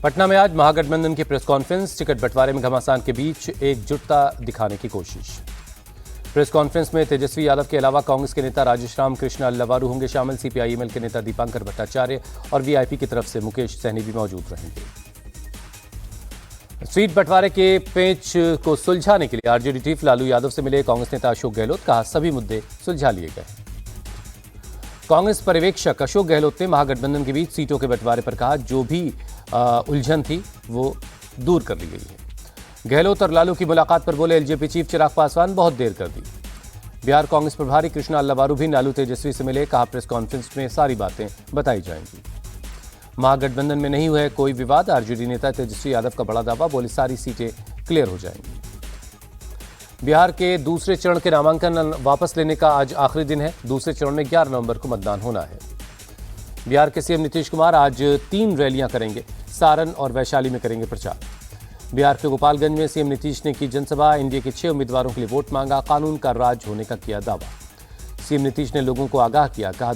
पटना में आज महागठबंधन की प्रेस कॉन्फ्रेंस, टिकट बंटवारे में घमासान के बीच एकजुटता दिखाने की कोशिश। प्रेस कॉन्फ्रेंस में तेजस्वी यादव के अलावा कांग्रेस के नेता राजेश राम, कृष्णा अल्लावारू होंगे शामिल। सीपीआईएमएल के नेता दीपांकर भट्टाचार्य और वीआईपी की तरफ से मुकेश सहनी भी मौजूद रहेंगे। सीट बंटवारे के पेच को सुलझाने के लिए आरजेडी चीफ लालू यादव से मिले कांग्रेस नेता अशोक गहलोत। कहा, सभी मुद्दे सुलझा लिए गए। कांग्रेस पर्यवेक्षक अशोक गहलोत ने महागठबंधन के बीच सीटों के बंटवारे पर कहा, जो भी उलझन थी वो दूर कर ली गई है। गहलोत और लालू की मुलाकात पर बोले एलजेपी चीफ चिराग पासवान, बहुत देर कर दी। बिहार कांग्रेस प्रभारी कृष्णा अल्लावारू भी लालू तेजस्वी से मिले। कहा, प्रेस कॉन्फ्रेंस में सारी बातें बताई जाएंगी। महागठबंधन में नहीं हुआ है कोई विवाद। आरजेडी नेता तेजस्वी यादव का बड़ा दावा, बोले सारी सीटें क्लियर हो जाएंगी। बिहार के दूसरे चरण के नामांकन वापस लेने का आज आखिरी दिन है। दूसरे चरण में 11 नवंबर को मतदान होना है। बिहार के सीएम नीतीश कुमार आज 3 रैलियां करेंगे। सारण और वैशाली में करेंगे प्रचार। बिहार के गोपालगंज में सीएम नीतीश ने की जनसभा। एनडीए के 6 उम्मीदवारों के लिए वोट मांगा। कानून का राज होने का किया दावा। सीएम नीतीश ने लोगों को आगाह किया। कहा,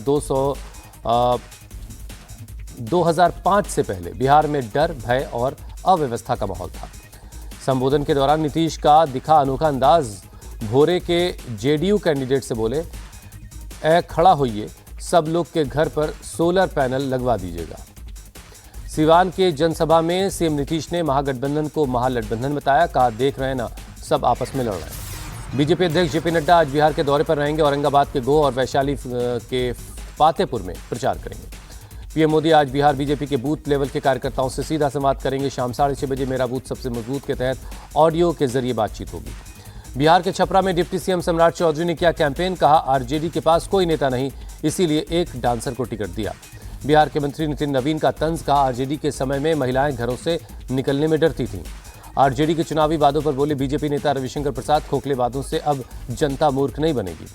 2005 से पहले बिहार में डर, भय और अव्यवस्था का माहौल था। संबोधन के दौरान नीतीश का दिखा अनोखा अंदाज। भोरे के जेडीयू कैंडिडेट से बोले, ऐ खड़ा होइए, सब लोग के घर पर सोलर पैनल लगवा दीजिएगा। सिवान के जनसभा में सीएम नीतीश ने महागठबंधन को महागठबंधन बताया। कहा, देख रहे हैं ना, सब आपस में लड़ रहे हैं। बीजेपी अध्यक्ष जेपी नड्डा आज बिहार के दौरे पर रहेंगे। औरंगाबाद के गोह और वैशाली के फातेपुर में प्रचार करेंगे। पीएम मोदी आज बिहार बीजेपी के बूथ लेवल के कार्यकर्ताओं से सीधा संवाद करेंगे। शाम 6:30 बजे मेरा बूथ सबसे मजबूत के तहत ऑडियो के जरिए बातचीत होगी। बिहार के छपरा में डिप्टी सीएम सम्राट चौधरी ने किया कैंपेन। कहा, आरजेडी के पास कोई नेता नहीं, इसीलिए एक डांसर को टिकट दिया। बिहार के मंत्री नितिन नवीन का तंज। कहा, आरजेडी के समय में महिलाएं घरों से निकलने में डरती थीं। आरजेडी के चुनावी वादों पर बोले बीजेपी नेता रविशंकर प्रसाद, खोखले वादों से अब जनता मूर्ख नहीं बनेगी।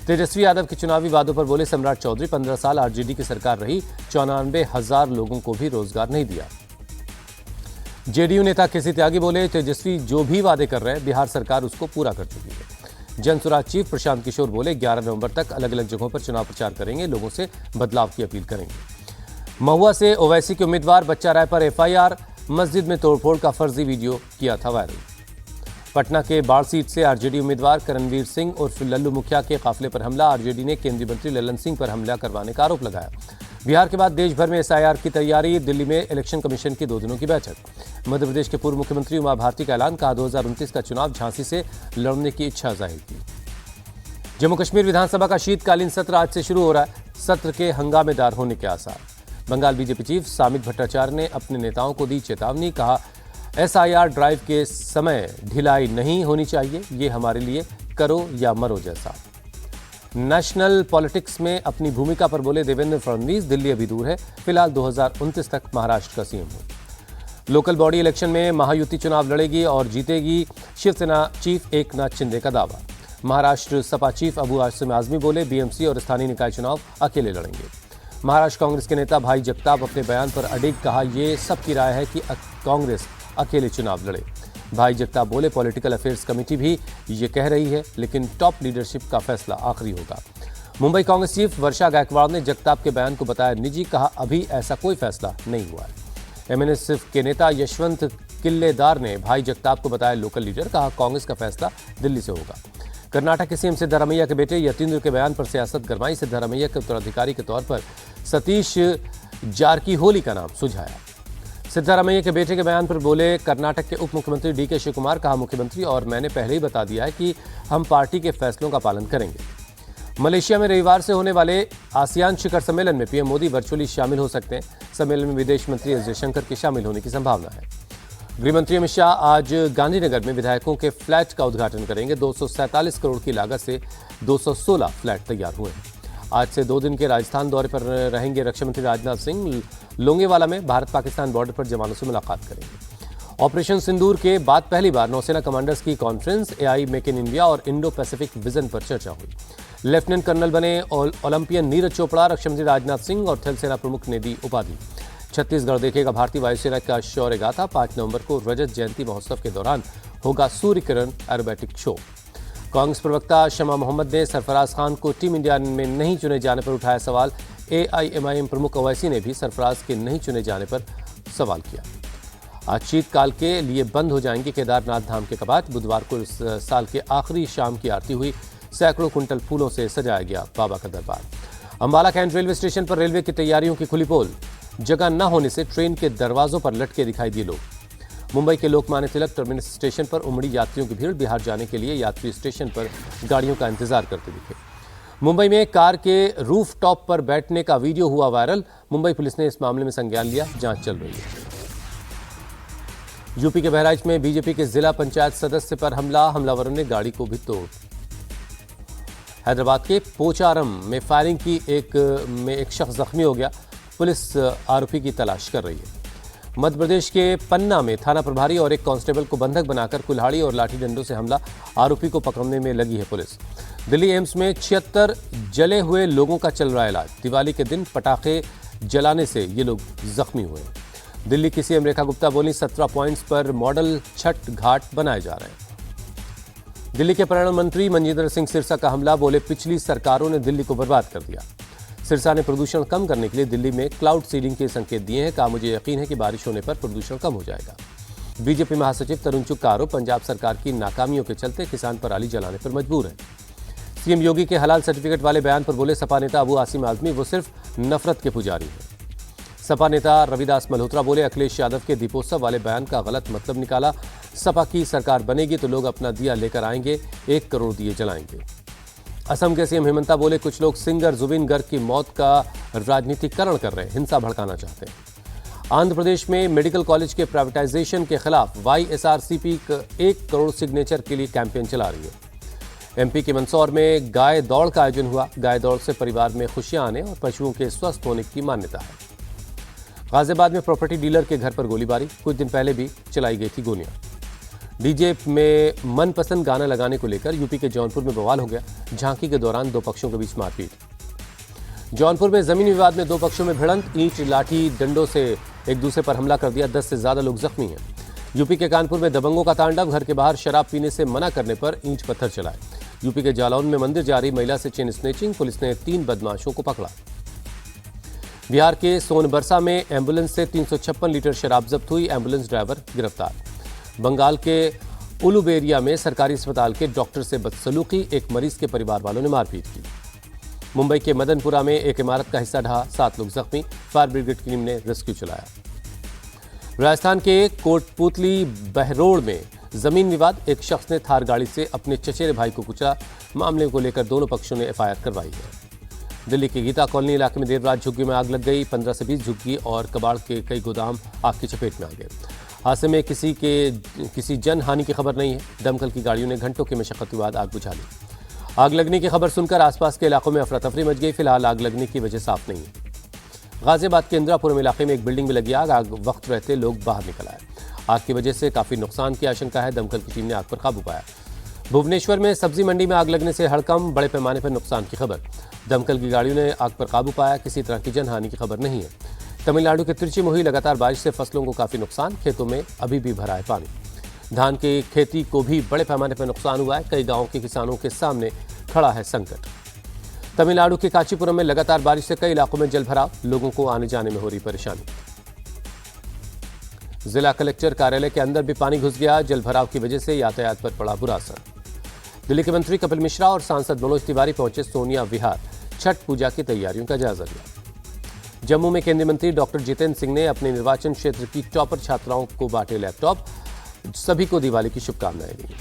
तेजस्वी यादव के चुनावी वादों पर बोले सम्राट चौधरी, 15 साल आरजेडी की सरकार रही, 94,000 लोगों को भी रोजगार नहीं दिया। जेडीयू नेता केसी त्यागी बोले, तेजस्वी जो भी वादे कर रहे हैं बिहार सरकार उसको पूरा कर चुकी है। जनसुराज चीफ प्रशांत किशोर बोले, 11 नवंबर तक अलग अलग जगहों पर चुनाव प्रचार करेंगे, लोगों से बदलाव की अपील करेंगे। महुआ से ओवैसी के उम्मीदवार बच्चा राय पर एफआईआर। मस्जिद में तोड़फोड़ का फर्जी वीडियो किया था वायरल। पटना के बाढ़ सीट से आरजेडी उम्मीदवार करणवीर सिंह उर्फ लल्लू मुखिया के काफिले पर हमला। आरजेडी ने केंद्रीय मंत्री ललन सिंह पर हमला करवाने का आरोप लगाया। बिहार के बाद देश भर में एसआईआर की तैयारी। दिल्ली में इलेक्शन कमीशन की 2 दिनों की बैठक। मध्य प्रदेश के पूर्व मुख्यमंत्री उमा भारती का ऐलान। कहा, 2029 का चुनाव झांसी से लड़ने की इच्छा जाहिर की। जम्मू कश्मीर विधानसभा का शीतकालीन सत्र आज से शुरू हो रहा है। सत्र के हंगामेदार होने के आसार। बंगाल बीजेपी चीफ सामित भट्टाचार्य ने अपने नेताओं को दी चेतावनी। कहा, एसआईआर ड्राइव के समय ढिलाई नहीं होनी चाहिए, ये हमारे लिए करो या मरो जैसा। नेशनल पॉलिटिक्स में अपनी भूमिका पर बोले देवेंद्र फडणवीस, दिल्ली अभी दूर है, फिलहाल 2029 तक महाराष्ट्र का सीएम हो। लोकल बॉडी इलेक्शन में महायुति चुनाव लड़ेगी और जीतेगी, शिवसेना चीफ एकनाथ शिंदे का दावा। महाराष्ट्र सपा चीफ अबू आसिम आजमी बोले, बीएमसी और स्थानीय निकाय चुनाव अकेले लड़ेंगे। महाराष्ट्र कांग्रेस के नेता भाई जगताप अपने बयान पर अडिग। कहा, ये सबकी राय है कि कांग्रेस अकेले चुनाव लड़े। भाई जगताप बोले, पॉलिटिकल अफेयर्स कमेटी भी ये कह रही है, लेकिन टॉप लीडरशिप का फैसला आखिरी होगा। मुंबई कांग्रेस चीफ वर्षा गायकवाड़ ने जगताप के बयान को बताया निजी। कहा, अभी ऐसा कोई फैसला नहीं हुआ है। एमएनएस के नेता यशवंत किल्लेदार ने भाई जगताप को बताया लोकल लीडर। कहा, कांग्रेस का फैसला दिल्ली से होगा। कर्नाटक के सीएम सिद्धारमैया के बेटे यतीन्द्र के बयान पर सियासत गरमाई। सिद्धारमैया के उत्तराधिकारी के तौर पर सतीश जारकीहोली का नाम सुझाया। सिद्धारमैया के बेटे के बयान पर बोले कर्नाटक के उप मुख्यमंत्री डीके शिवकुमार। कहा, मुख्यमंत्री और मैंने पहले ही बता दिया है कि हम पार्टी के फैसलों का पालन करेंगे। मलेशिया में रविवार से होने वाले आसियान शिखर सम्मेलन में पीएम मोदी वर्चुअली शामिल हो सकते हैं। सम्मेलन में विदेश मंत्री एस जयशंकर के शामिल होने की संभावना है। गृहमंत्री अमित शाह आज गांधीनगर में विधायकों के फ्लैट का उद्घाटन करेंगे। 247 करोड़ की लागत से 216 फ्लैट तैयार हुए हैं। आज से 2 दिन के राजस्थान दौरे पर रहेंगे रक्षा मंत्री राजनाथ सिंह। लोंगेवाला में भारत पाकिस्तान बॉर्डर पर जवानों से मुलाकात करेंगे। ऑपरेशन सिंदूर के बाद पहली बार नौसेना कमांडर्स की conference, AI make in India और इंडो पैसिफिक विजन पर चर्चा हुई। लेफ्टिनेंट कर्नल बने ओलंपियन नीरज चोपड़ा, रक्षा मंत्री राजनाथ सिंह और थल सेना प्रमुख ने दी उपाधि। छत्तीसगढ़ देखेगा भारतीय वायुसेना का शौर्य गाथा। 5 नवंबर को रजत जयंती महोत्सव के दौरान होगा सूर्य किरण एरोबैटिक शो। कांग्रेस प्रवक्ता शमा मोहम्मद ने सरफराज खान को टीम इंडिया में नहीं चुने जाने पर उठाया सवाल। एआईएमआईएम प्रमुख ओवैसी ने भी सरफराज के नहीं चुने जाने पर सवाल किया। आज शीतकाल के लिए बंद हो जाएंगे केदारनाथ धाम के कपाट। बुधवार को इस साल के आखिरी शाम की आरती हुई। सैकड़ों कुंटल फूलों से सजाया गया बाबा का दरबार। अंबाला कैंट रेलवे स्टेशन पर रेलवे की तैयारियों की खुली पोल। जगह न होने से ट्रेन के दरवाजों पर लटके दिखाई दिए लोग। मुंबई के लोकमान्य तिलक टर्मिनस स्टेशन पर उमड़ी यात्रियों की भीड़। बिहार जाने के लिए यात्री स्टेशन पर गाड़ियों का इंतजार करते दिखे। मुंबई में कार के रूफ टॉप पर बैठने का वीडियो हुआ वायरल। मुंबई पुलिस ने इस मामले में संज्ञान लिया, जांच चल रही है। यूपी के बहराइच में बीजेपी के जिला पंचायत सदस्य पर हमलावरों ने गाड़ी को भी तोड़। हैदराबाद के पोचारम में फायरिंग की एक शख्स जख्मी हो गया। पुलिस आरोपी की तलाश कर रही है। मध्य प्रदेश के पन्ना में थाना प्रभारी और एक कांस्टेबल को बंधक बनाकर कुल्हाड़ी और लाठी डंडों से हमला। आरोपी को पकड़ने में लगी है पुलिस। दिल्ली एम्स में 76 जले हुए लोगों का चल रहा इलाज। दिवाली के दिन पटाखे जलाने से ये लोग जख्मी हुए। दिल्ली की सीएम रेखा गुप्ता बोली, 17 पॉइंट्स पर मॉडल छठ घाट बनाए जा रहे हैं। दिल्ली के पर्यावरण मंत्री मनजिंदर सिंह सिरसा का हमला। बोले, पिछली सरकारों ने दिल्ली को बर्बाद कर दिया। सिरसा ने प्रदूषण कम करने के लिए दिल्ली में क्लाउड सीडिंग के संकेत दिए हैं। कहा, मुझे यकीन है कि बारिश होने पर प्रदूषण कम हो जाएगा। बीजेपी महासचिव तरुण चुग का आरोप, पंजाब सरकार की नाकामियों के चलते किसान पराली जलाने पर मजबूर है। सीएम योगी के हलाल सर्टिफिकेट वाले बयान पर बोले सपा नेता अबू आसिम आजमी, वो सिर्फ नफरत के पुजारी हैं। सपा नेता रविदास मल्होत्रा बोले, अखिलेश यादव के दीपोत्सव वाले बयान का गलत मतलब निकाला। सपा की सरकार बनेगी तो लोग अपना दिया लेकर आएंगे, 1 करोड़ दिए जलाएंगे। असम के सीएम हेमंता बोले, कुछ लोग सिंगर जुबिन गर्ग की मौत का राजनीतिकरण कर रहे हैं, हिंसा भड़काना चाहते हैं। आंध्र प्रदेश में मेडिकल कॉलेज के प्राइवेटाइजेशन के खिलाफ YSRCP 1 करोड़ सिग्नेचर के लिए कैंपेन चला रही है। एमपी के मंदसौर में गाय दौड़ का आयोजन हुआ। गाय दौड़ से परिवार में खुशियां आने और पशुओं के स्वस्थ होने की मान्यता है। गाजियाबाद में प्रॉपर्टी डीलर के घर पर गोलीबारी। कुछ दिन पहले भी चलाई गई थी गोलियां। डीजे में मनपसंद गाना लगाने को लेकर यूपी के जौनपुर में बवाल हो गया। झांकी के दौरान 2 पक्षों के बीच मारपीट। जौनपुर में जमीनी विवाद में 2 पक्षों में भिड़ंत। ईंट लाठी डंडों से एक दूसरे पर हमला कर दिया। 10 से ज्यादा लोग जख्मी हैं। यूपी के कानपुर में दबंगों का तांडव। घर के बाहर शराब पीने से मना करने पर ईंट पत्थर चलाए। यूपी के जालौन में मंदिर जा रही महिला से चेन स्नेचिंग। पुलिस ने 3 बदमाशों को पकड़ा। बिहार के सोनबरसा में एम्बुलेंस से 356 लीटर शराब जब्त हुई। एम्बुलेंस ड्राइवर गिरफ्तार। बंगाल के उलुबेरिया में सरकारी अस्पताल के डॉक्टर से बदसलूकी। एक मरीज के परिवार वालों ने मारपीट की। मुंबई के मदनपुरा में एक इमारत का हिस्सा ढहा, 7 लोग जख्मी। फायर ब्रिगेड की टीम ने रेस्क्यू चलाया। राजस्थान के कोटपुतली बहरोड़ में जमीन विवाद। एक शख्स ने थार गाड़ी से अपने चचेरे भाई को कुचला। मामले को लेकर दोनों पक्षों ने FIR करवाई है। दिल्ली के गीता कॉलोनी इलाके में देर रात झुग्गी में आग लग गई। 15 से 20 झुग्गी और कबाड़ के कई गोदाम आग की चपेट में आ गए। हादसे में किसी जन हानि की खबर नहीं है। दमकल की गाड़ियों ने घंटों की मशक्कत के बाद आग बुझा ली। आग लगने की खबर सुनकर आसपास के इलाकों में अफरा तफरी मच गई। फिलहाल आग लगने की वजह साफ नहीं है। गाजियाबाद के इंदिरापुरम इलाके में एक बिल्डिंग में लगी आग वक्त रहते लोग बाहर निकल आए। आग की वजह से काफी नुकसान की आशंका है। दमकल की टीम ने आग पर काबू पाया। भुवनेश्वर में सब्जी मंडी में आग लगने से हड़कंप, बड़े पैमाने पर नुकसान की खबर। दमकल की गाड़ियों ने आग पर काबू पाया। किसी तरह की जनहानि की खबर नहीं है। तमिलनाडु के तिरुचि में हुई लगातार बारिश से फसलों को काफी नुकसान। खेतों में अभी भी भरा है पानी। धान की खेती को भी बड़े पैमाने पर नुकसान हुआ है। कई गांवों के किसानों के सामने खड़ा है संकट। तमिलनाडु के कांचीपुरम में लगातार बारिश से कई इलाकों में जलभराव। लोगों को आने जाने में हो रही परेशानी। जिला कलेक्टर कार्यालय के अंदर भी पानी घुस गया। जलभराव की वजह से यातायात पर पड़ा बुरा असर। दिल्ली के मंत्री कपिल मिश्रा और सांसद मनोज तिवारी पहुंचे सोनिया विहार। छठ पूजा की तैयारियों का जायजा लिया। जम्मू में केंद्रीय मंत्री डॉक्टर जितेंद्र सिंह ने अपने निर्वाचन क्षेत्र की टॉपर छात्राओं को बांटे लैपटॉप। सभी को दिवाली की शुभकामनाएं दी।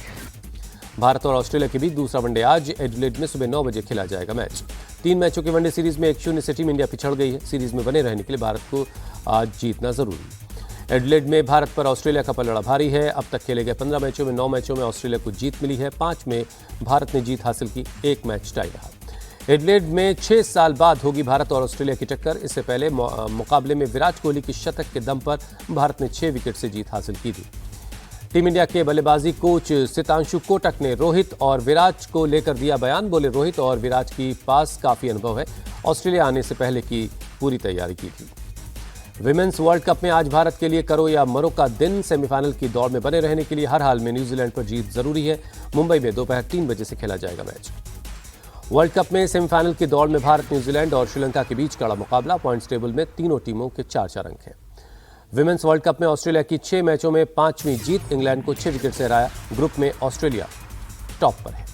भारत और ऑस्ट्रेलिया के बीच दूसरा वनडे आज एडिलेड में सुबह 9 बजे खेला जाएगा मैच। 3 मैचों की वनडे सीरीज में 1-0 से टीम इंडिया पिछड़ गई है। सीरीज में बने रहने के लिए भारत को आज जीतना जरूरी है। एडिलेड में भारत पर ऑस्ट्रेलिया का पलड़ा भारी है। अब तक खेले गए 15 मैचों में 9 मैचों में ऑस्ट्रेलिया को जीत मिली है। 5 में भारत ने जीत हासिल की, 1 मैच टाई रहा। एडिलेड में 6 साल बाद होगी भारत और ऑस्ट्रेलिया की टक्कर। इससे पहले मुकाबले में विराट कोहली की शतक के दम पर भारत ने 6 विकेट से जीत हासिल की थी। टीम इंडिया के बल्लेबाजी कोच सितांशु कोटक ने रोहित और विराट को लेकर दिया बयान। बोले, रोहित और विराट की पास काफी अनुभव है। ऑस्ट्रेलिया आने से पहले की पूरी तैयारी की थी। विमेंस वर्ल्ड कप में आज भारत के लिए करो या मरो का दिन। सेमीफाइनल की दौड़ में बने रहने के लिए हर हाल में न्यूजीलैंड पर जीत जरूरी है। मुंबई में दोपहर 3 बजे से खेला जाएगा मैच। वर्ल्ड कप में सेमीफाइनल की दौड़ में भारत, न्यूजीलैंड और श्रीलंका के बीच कड़ा मुकाबला। पॉइंट्स टेबल में तीनों टीमों के 4-4 अंक हैं। विमेंस वर्ल्ड कप में ऑस्ट्रेलिया की 6 मैचों में 5वीं जीत, इंग्लैंड को 6 विकेट से हराया। ग्रुप में ऑस्ट्रेलिया टॉप पर है।